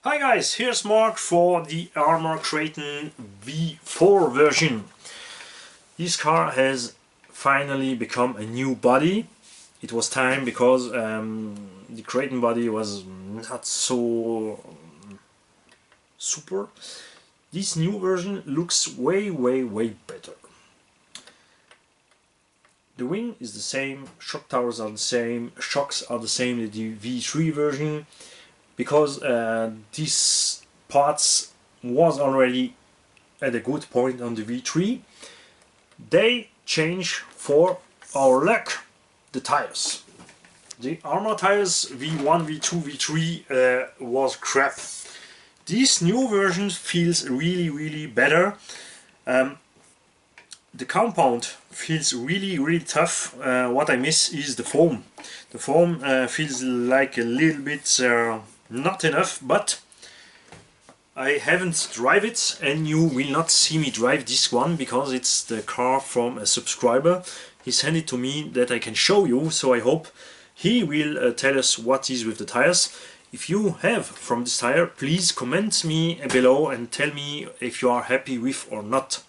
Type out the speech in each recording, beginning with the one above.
Hi guys, here's Mark for the Arrma Kraton V4 version. This car has finally become a new body. It was time because the Kraton body was not so super. This new version looks way better. The wing is the same, shock towers are the same, shocks are the same as the V3 version. Because these parts was already at a good point on the V3, they change for our luck the tires. The Arrma tires V1, V2, V3 was crap. This new version feels really better. The compound feels really tough. What I miss is the foam. The foam feels like a little bit not enough, but I haven't drive it and you will not see me drive this one because it's the car from a subscriber. He sent it to me that I can show you, so I hope he will tell us what is with the tires. If you have from this tire, please comment me below and tell me if you are happy with or not.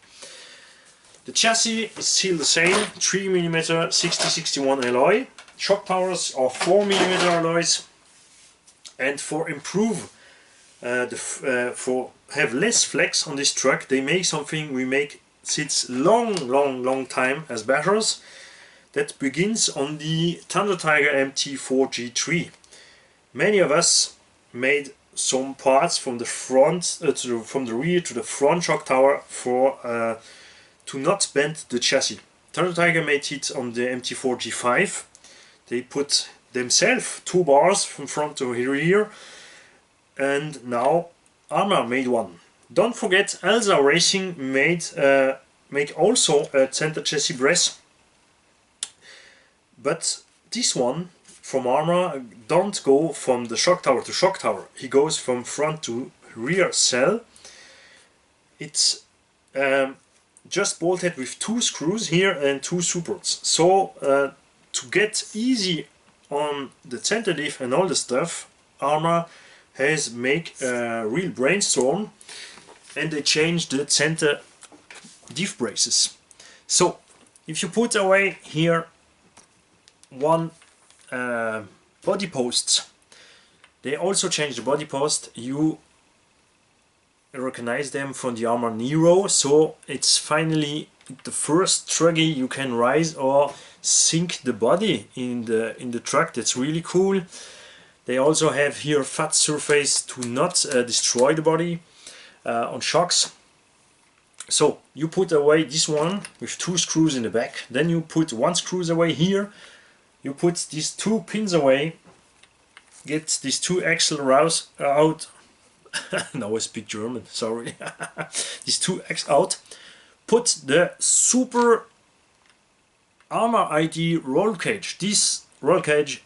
The chassis is still the same, 3mm 6061 alloy. Shock towers are 4mm alloys. And for improve, for have less flex on this truck, they make something we make sits long time as bashers. That begins on the Thunder Tiger MT4 G3. Many of us made some parts from the front, from the rear to the front shock tower for to not bend the chassis. Thunder Tiger made it on the MT4 G5. They put themselves 2 bars from front to rear, and now Arrma made one. Don't forget, Elsa Racing make also a center chassis brace, but this one from Arrma don't go from the shock tower to shock tower. He goes from front to rear cell. It's just bolted with 2 screws here and 2 supports. So to get easy on the center diff and all the stuff, Arrma has make a real brainstorm and they changed the center diff braces. So if you put away here one body post, they also changed the body post. You recognize them from the Arrma Nero, so it's finally the first truggy you can rise or sink the body in the truck. That's really cool. They also have here fat surface to not destroy the body on shocks. So you put away this one with 2 screws in the back, then you put 1 screw away here, you put these 2 pins away, get these 2 axle rows out. Now I speak German, sorry. These 2 axles out. Put the super Arrma ID roll cage. This roll cage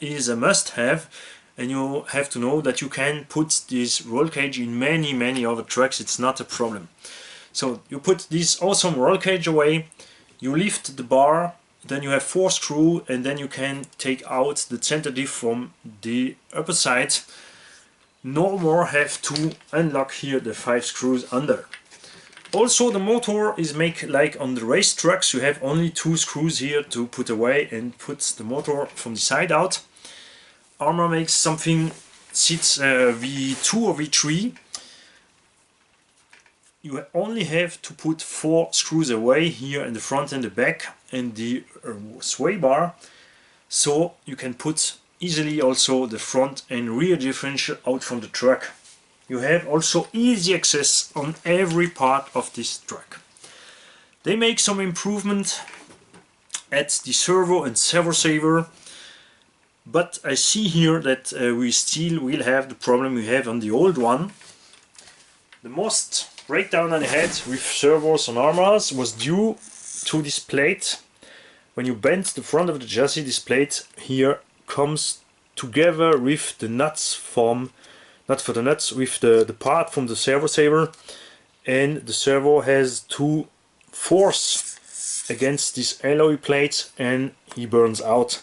is a must-have, and you have to know that you can put this roll cage in many other trucks. It's not a problem. So you put this awesome roll cage away, you lift the bar, then you have 4 screws, and then you can take out the center diff from the upper side. No more have to unlock here the 5 screws under. Also the motor is made like on the race trucks. You have only 2 screws here to put away and put the motor from the side out. Arrma makes something sits V2 or V3. You only have to put 4 screws away here in the front and the back and the sway bar, so you can put easily also the front and rear differential out from the truck. You have also easy access on every part of this truck. They make some improvement at the servo and servo saver, but I see here that we still will have the problem we have on the old one. The most breakdown I had with servos on Arrmas was due to this plate. When you bend the front of the chassis, this plate here comes together with the nuts from, not for the nuts, with the part from the servo saver, and the servo has to force against this alloy plate and he burns out.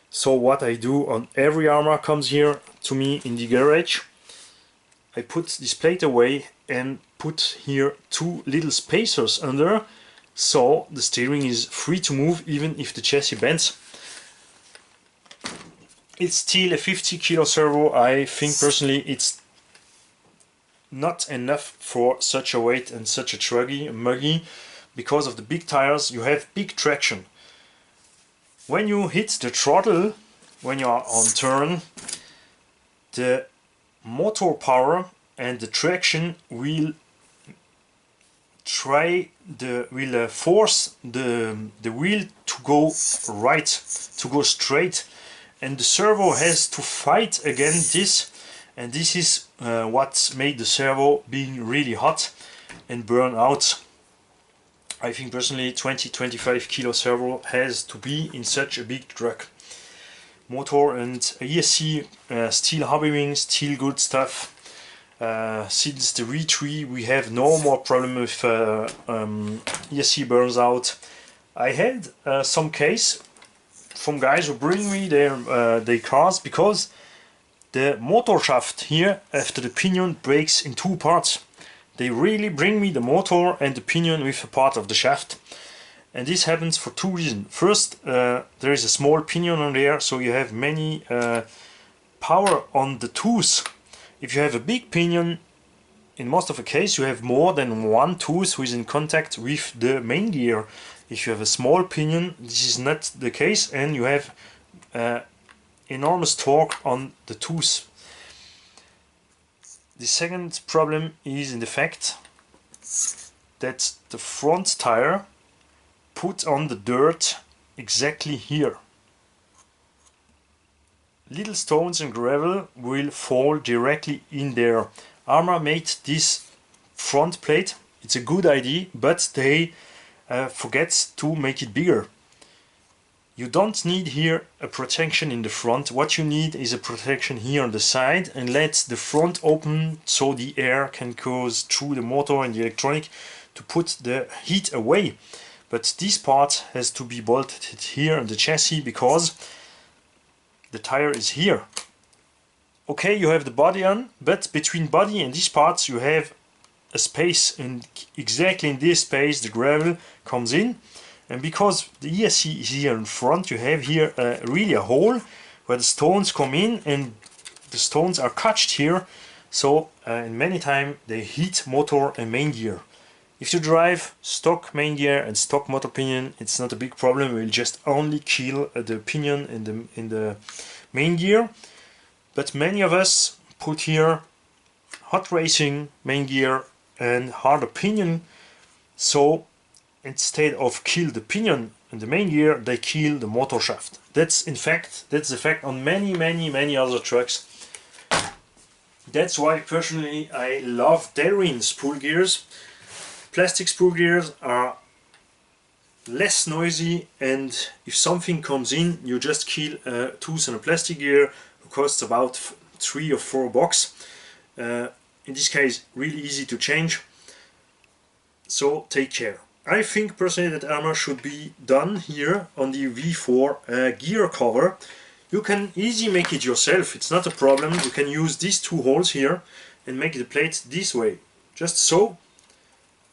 So what I do on every Arrma comes here to me in the garage. I put this plate away and put here two little spacers under, so the steering is free to move even if the chassis bends. It's still a 50 kilo servo. I think personally it's not enough for such a weight and such a muggy. Because of the big tires you have big traction. When you hit the throttle, when you are on turn, the motor power and the traction will force the wheel to go right, to go straight, and the servo has to fight against this, and this is what made the servo being really hot and burn out. I think personally 20-25 kilo servo has to be in such a big truck. Motor and ESC, still hobby wings, still good stuff. Since the V3 we have no more problem with ESC burns out. I had some case from guys who bring me their cars because the motor shaft here after the pinion breaks in two parts. They really bring me the motor and the pinion with a part of the shaft, and this happens for two reasons. First, there is a small pinion on there, so you have many power on the tooth. If you have a big pinion, in most of the case you have more than one tooth who is in contact with the main gear. If you have a small pinion, this is not the case, and you have enormous torque on the tooth. The second problem is in the fact that the front tire put on the dirt exactly here. Little stones and gravel will fall directly in there. Arrma made this front plate. It's a good idea, but they forget to make it bigger. You don't need here a protection in the front. What you need is a protection here on the side, and let the front open so the air can go through the motor and the electronic to put the heat away. But this part has to be bolted here on the chassis because the tire is here. Okay, you have the body on, but between body and these parts you have a space, and exactly in this space the gravel comes in. And because the ESC is here in front, you have here really a hole where the stones come in, and the stones are catched here, so in many times they hit motor and main gear. If you drive stock main gear and stock motor pinion, it's not a big problem. It will just only kill the pinion in the main gear. But many of us put here hot racing main gear and harder pinion, so instead of kill the pinion and the main gear, they kill the motor shaft. That's the fact on many other trucks. That's why personally I love Delrin spool gears. Plastic spool gears are less noisy, and if something comes in, you just kill a tooth on a plastic gear, who costs about $3 or $4. In this case, really easy to change. So take care. I think personally that Arrma should be done here on the V4 gear cover. You can easily make it yourself, it's not a problem. You can use these two holes here and make the plate this way, just so.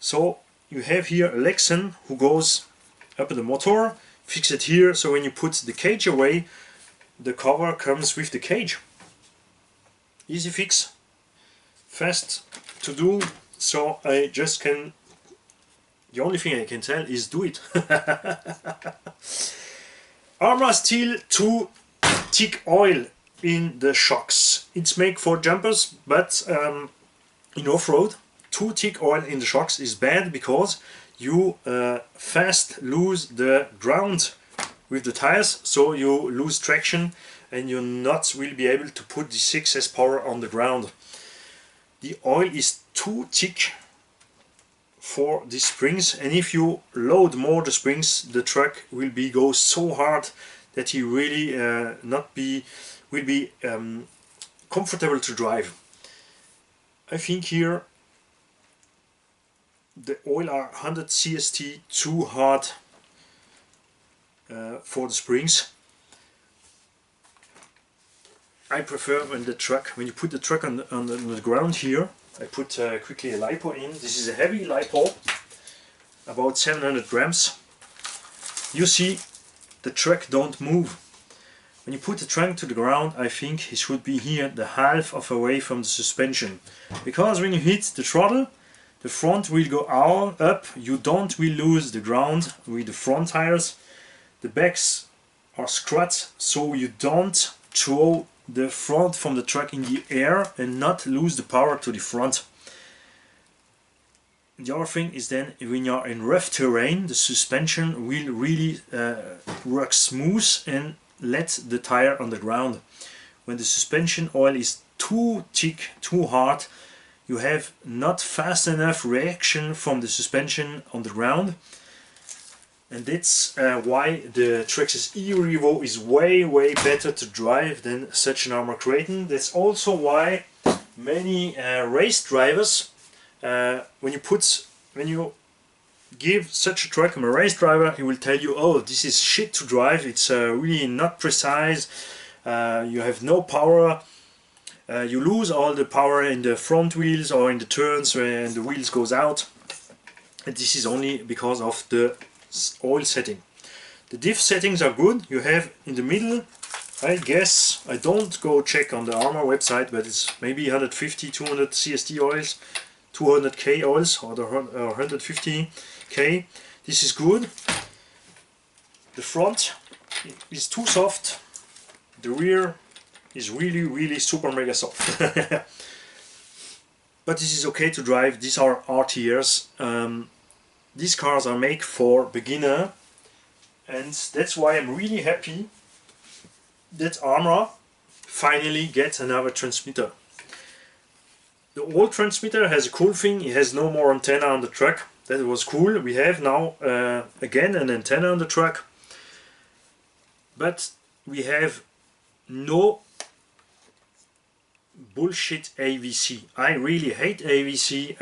So you have here a Lexan who goes up the motor, fix it here, so when you put the cage away, the cover comes with the cage. Easy fix, fast to do, so I just can. The only thing I can tell is do it. Arrma Steel 2 thick oil in the shocks. It's made for jumpers, but in off-road, too thick oil in the shocks is bad because you fast lose the ground with the tires, so you lose traction and you not will be able to put the 6S power on the ground. The oil is too thick for the springs, and if you load more the springs, the truck will go so hard that he really will be comfortable to drive. I think here the oil are 100 CST too hard for the springs. I prefer when you put the truck on the ground here. I put quickly a LiPo in. This is a heavy LiPo, about 700 grams. You see, the truck don't move. When you put the trunk to the ground, I think it should be here the half of away from the suspension. Because when you hit the throttle, the front will go up, you don't will lose the ground with the front tires. The backs are squat, so you don't throw the front from the truck in the air and not lose the power to the front. The other thing is then when you are in rough terrain, the suspension will really work smooth and let the tire on the ground. When the suspension oil is too thick, too hard, you have not fast enough reaction from the suspension on the ground. And that's why the Traxxas e-Revo is way better to drive than such an Arrma Kraton. That's also why many race drivers, when you give such a truck to a race driver, he will tell you, oh, this is shit to drive, it's really not precise, you have no power, you lose all the power in the front wheels or in the turns when the wheels goes out. And this is only because of the oil setting. The diff settings are good. You have in the middle, I guess, I don't go check on the Arrma website, but it's maybe 150, 200 CST oils, 200k oils or 150k. This is good. The front is too soft. The rear is really super mega soft. But this is okay to drive. These are RTRs. These cars are made for beginner, and that's why I'm really happy that Arrma finally gets another transmitter. The old transmitter has a cool thing, it has no more antenna on the truck. That was cool. We have now again an antenna on the truck, but we have no bullshit AVC. I really hate AVC.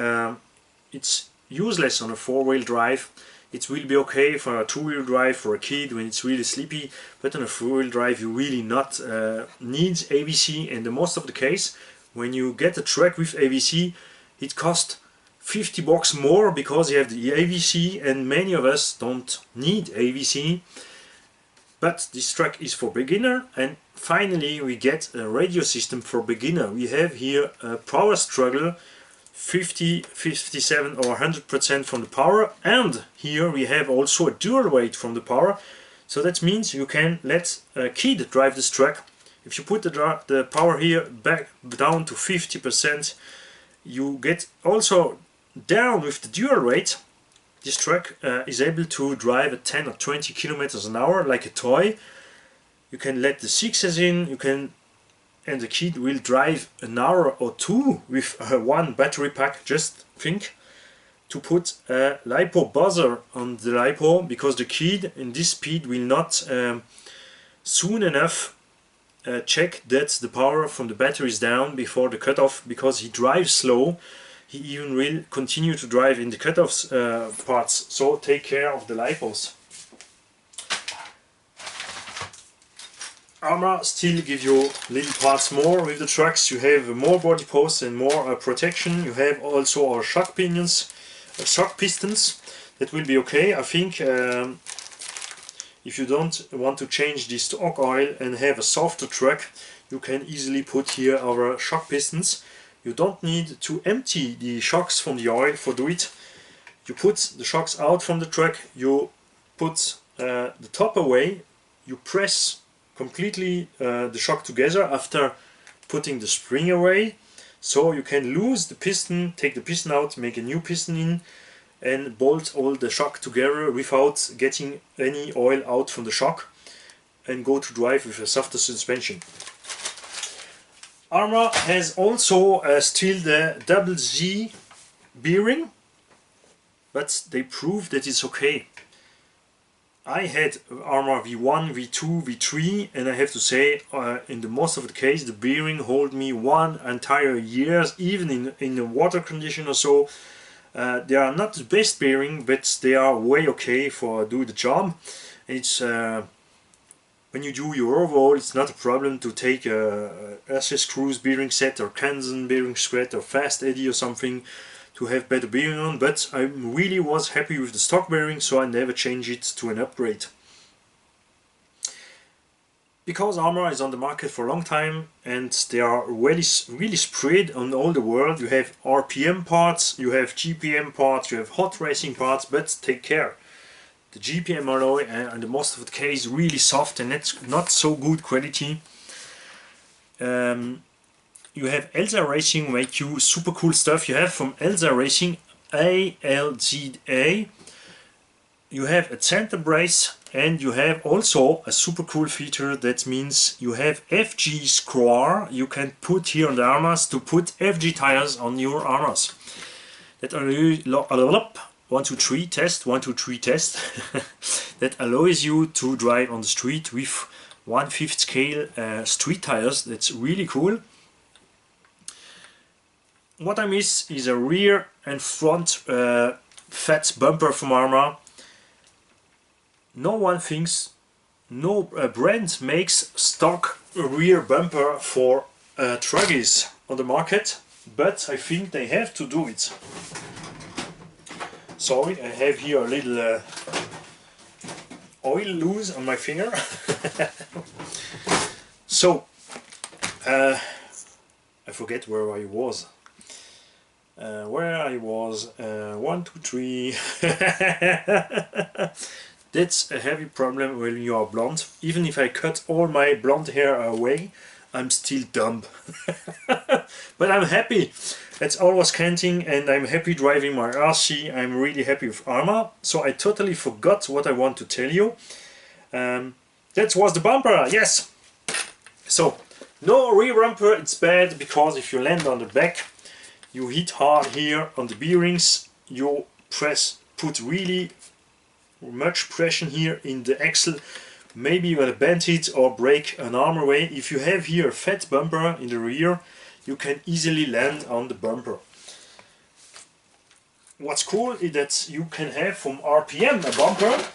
It's useless on a four-wheel drive. It will be okay for a two-wheel drive for a kid when it's really sleepy, but on a four-wheel drive you really not needs AVC. And the most of the case, when you get a truck with AVC, it costs 50 bucks more because you have the AVC, and many of us don't need AVC. But this truck is for beginner, and finally we get a radio system for beginner. We have here a power struggle, 50, 57 or 100% from the power, and here we have also a dual weight from the power. So that means you can let a kid drive this truck. If you put the power here back down to 50%, you get also down with the dual weight. This truck is able to drive at 10 or 20 kilometers an hour like a toy. You can let the sixes in, and the kid will drive an hour or two with one battery pack. Just think to put a LiPo buzzer on the LiPo, because the kid in this speed will not soon enough check that the power from the battery is down before the cutoff, because he drives slow. He even will continue to drive in the cutoffs parts, so take care of the LiPos. Arrma still give you little parts more with the trucks. You have more body posts and more protection. You have also our shock pinions, shock pistons. That will be okay. I think if you don't want to change the stock oil and have a softer truck, you can easily put here our shock pistons. You don't need to empty the shocks from the oil for do it. You put the shocks out from the truck, you put the top away, you press completely the shock together after putting the spring away, so you can lose the piston, take the piston out, make a new piston in, and bolt all the shock together without getting any oil out from the shock, and go to drive with a softer suspension. Arrma has also still the double Z bearing, but they prove that it's okay. I had Arrma V1, V2, V3, and I have to say, in the most of the case, the bearing hold me one entire year, even in the water condition or so. They are not the best bearing, but they are way okay for do the job. It's when you do your overhaul, it's not a problem to take a RC screws bearing set or Kansen bearing set or fast eddy or something to have better bearing on, but I really was happy with the stock bearing, so I never changed it to an upgrade. Because Arrma is on the market for a long time and they are really spread on all the world, you have RPM parts, you have GPM parts, you have hot racing parts, but take care. The GPM alloy and the most of the case really soft and it's not so good quality. You have Elsa Racing make you super cool stuff. You have from Elsa Racing ALZA, you have a center brace, and you have also a super cool feature that means you have FG screw you can put here on the Arrmas to put FG tires on your Arrmas. That allows 1, 2, 3 test, 1, 2, 3 test. That allows you to drive on the street with 1/5 scale street tires. That's really cool. What I miss is a rear and front fat bumper from Arrma. No one thinks, no brand makes stock rear bumper for truggies on the market, but I think they have to do it. Sorry, I have here a little oil loose on my finger. So, I forget where I was. 1, 2, 3. That's a heavy problem when you are blonde. Even if I cut all my blonde hair away, I'm still dumb. But I'm happy. It's always canting and I'm happy driving my RC. I'm really happy with Arrma. So I totally forgot what I want to tell you. That was the bumper, yes! So, no rear bumper, it's bad because if you land on the back, you hit hard here on the bearings, you put really much pressure here in the axle, maybe you're gonna bend it or break an arm away. If you have here a fat bumper in the rear, you can easily land on the bumper. What's cool is that you can have from RPM a bumper,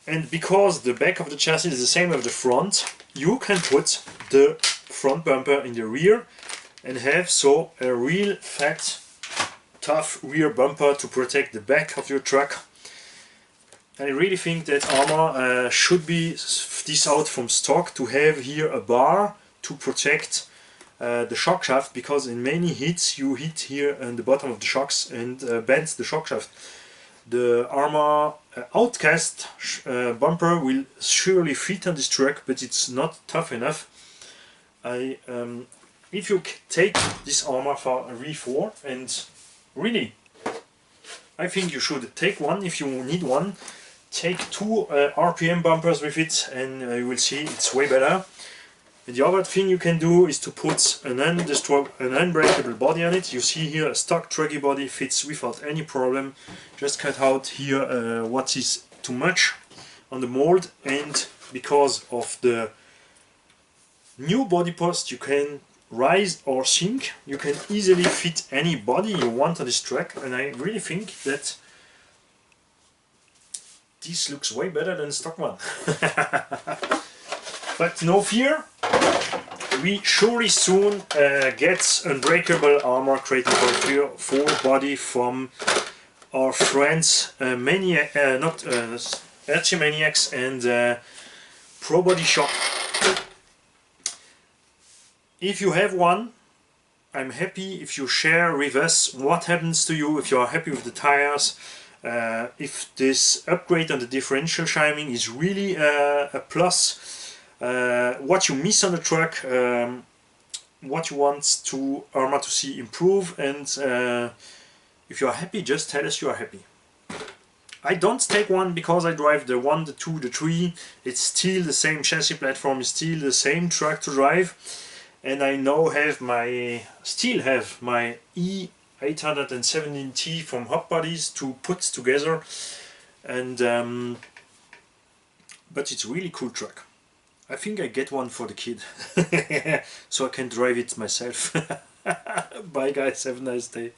and because the back of the chassis is the same as the front, you can put the front bumper in the rear and have so a real fat, tough rear bumper to protect the back of your truck. I really think that Arrma should be this out from stock to have here a bar to protect the shock shaft, because in many hits you hit here on the bottom of the shocks and bend the shock shaft. The Arrma Outcast bumper will surely fit on this truck, but it's not tough enough. If you take this Arrma V4, and really, I think you should take one if you need one. Take 2 RPM bumpers with it and you will see it's way better. And the other thing you can do is to put an unbreakable body on it. You see here a stock truggy body fits without any problem. Just cut out here what is too much on the mold, and because of the new body post you can rise or sink. You can easily fit any body you want on this truck, and I really think that this looks way better than the stock one. But no fear, we surely soon get unbreakable Arrma Kraton V4 body from our friends RC Maniacs and Pro Body Shop. If you have one, I'm happy if you share with us what happens to you, if you are happy with the tires. If this upgrade on the differential shiming is really a plus, what you miss on the truck, what you want to Arrma to see improve, and if you are happy, just tell us you are happy. I don't take one because I drive the 1, the 2, the 3. It's still the same chassis platform, it's still the same truck to drive, and I now still have my E817T from Hot Bodies to put together, and but it's a really cool truck. I think I get one for the kid so I can drive it myself. Bye guys, have a nice day.